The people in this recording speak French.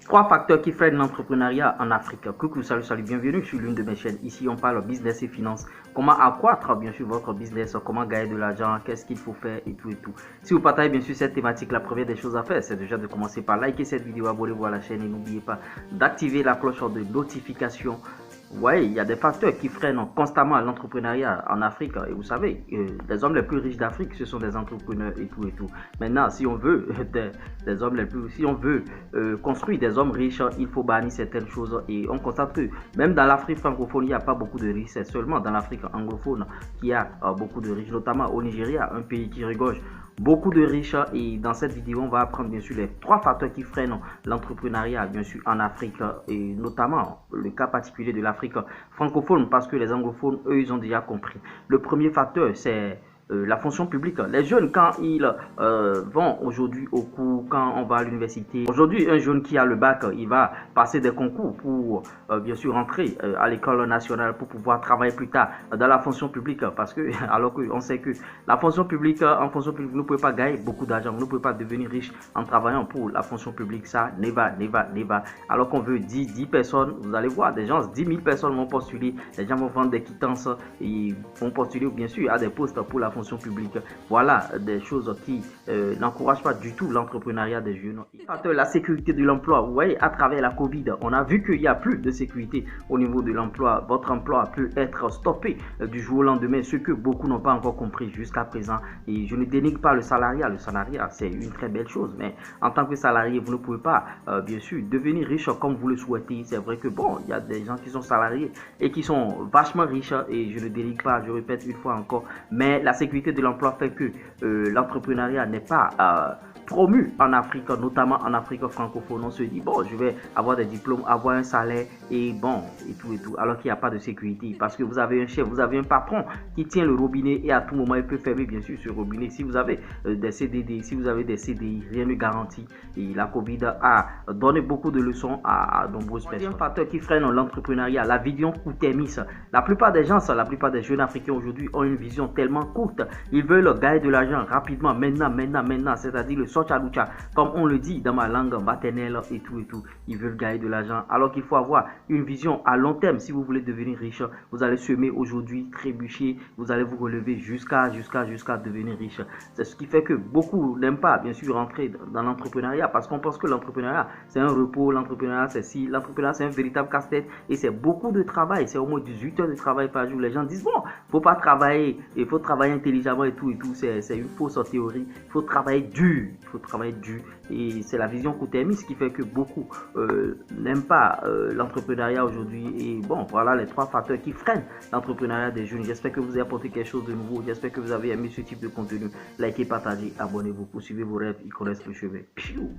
Trois facteurs qui freinent l'entrepreneuriat en Afrique. Coucou, salut, salut, bienvenue sur l'une de mes chaînes. Ici, on parle business et finance. Comment accroître, bien sûr, votre business, comment gagner de l'argent, qu'est-ce qu'il faut faire et tout et tout. Si vous partagez, bien sûr, cette thématique, la première des choses à faire, c'est déjà de commencer par liker cette vidéo, abonnez-vous à la chaîne et n'oubliez pas d'activer la cloche de notification. Oui, il y a des facteurs qui freinent constamment l'entrepreneuriat en Afrique. Et vous savez, les hommes les plus riches d'Afrique, ce sont des entrepreneurs et tout et tout. Maintenant, si on veut des hommes les plus, si on veut construire des hommes riches, il faut bannir certaines choses. Et on constate que même dans l'Afrique francophone, il n'y a pas beaucoup de riches. C'est seulement dans l'Afrique anglophone qu'il y a beaucoup de riches, notamment au Nigeria, un pays qui regorge beaucoup de riches. Et dans cette vidéo, on va apprendre bien sûr les trois facteurs qui freinent l'entrepreneuriat bien sûr en Afrique, et notamment le cas particulier de l'Afrique francophone, parce que les anglophones, eux, ils ont déjà compris. Le premier facteur, c'est la fonction publique. Les jeunes, quand ils vont aujourd'hui au cours, quand on va à l'université, aujourd'hui, un jeune qui a le bac, il va passer des concours pour bien sûr rentrer à l'école nationale pour pouvoir travailler plus tard dans la fonction publique, parce que alors qu'on sait que la fonction publique, en fonction publique, vous ne pouvez pas gagner beaucoup d'argent, vous ne pouvez pas devenir riche en travaillant pour la fonction publique, ça, never, never, never. Alors qu'on veut 10 personnes, vous allez voir, des gens, 10 000 personnes vont postuler, les gens vont vendre des quittances et vont postuler bien sûr à des postes pour la fonction publique. Voilà des choses qui n'encouragent pas du tout l'entrepreneuriat des jeunes. La sécurité de l'emploi, vous voyez, à travers la Covid, on a vu qu'il n'y a plus de sécurité au niveau de l'emploi. Votre emploi peut être stoppé du jour au lendemain, ce que beaucoup n'ont pas encore compris jusqu'à présent. Et je ne dénigre pas le salariat. Le salariat, c'est une très belle chose, mais en tant que salarié, vous ne pouvez pas, bien sûr, devenir riche comme vous le souhaitez. C'est vrai que bon, il y a des gens qui sont salariés et qui sont vachement riches, et je ne dénigre pas, je répète une fois encore, mais la sécurité de l'emploi fait que l'entrepreneuriat n'est pas promu en Afrique, notamment en Afrique francophone. On se dit, bon, je vais avoir des diplômes, avoir un salaire et bon, et tout, alors qu'il n'y a pas de sécurité, parce que vous avez un chef, vous avez un patron qui tient le robinet et à tout moment, il peut fermer bien sûr ce robinet. Si vous avez des CDD, si vous avez des CDI, rien ne garantit. Et la Covid a donné beaucoup de leçons à nombreuses personnes. Un facteur qui freine l'entrepreneuriat, la vision court-termiste. La plupart des gens, la plupart des jeunes africains aujourd'hui ont une vision tellement courte. Ils veulent gagner de l'argent rapidement, maintenant, c'est-à-dire le socha-lucha, comme on le dit dans ma langue maternelle et tout. Ils veulent gagner de l'argent, alors qu'il faut avoir une vision à long terme. Si vous voulez devenir riche, vous allez semer aujourd'hui, trébucher, vous allez vous relever jusqu'à devenir riche. C'est ce qui fait que beaucoup n'aiment pas, bien sûr, rentrer dans l'entrepreneuriat, parce qu'on pense que l'entrepreneuriat, c'est un repos, l'entrepreneuriat, c'est si, l'entrepreneuriat, c'est un véritable casse-tête, et c'est beaucoup de travail, c'est au moins 18 heures de travail par jour. Les gens disent, bon, faut pas travailler, il faut travailler intelligemment et tout, c'est une fausse théorie. Il faut travailler dur, et c'est la vision court-termiste qui fait que beaucoup n'aiment pas l'entrepreneuriat aujourd'hui. Et bon, voilà les trois facteurs qui freinent l'entrepreneuriat des jeunes. J'espère que vous avez apporté quelque chose de nouveau, j'espère que vous avez aimé ce type de contenu. Likez, partagez, abonnez-vous, poursuivez vos rêves, ils connaissent le chemin. Piou.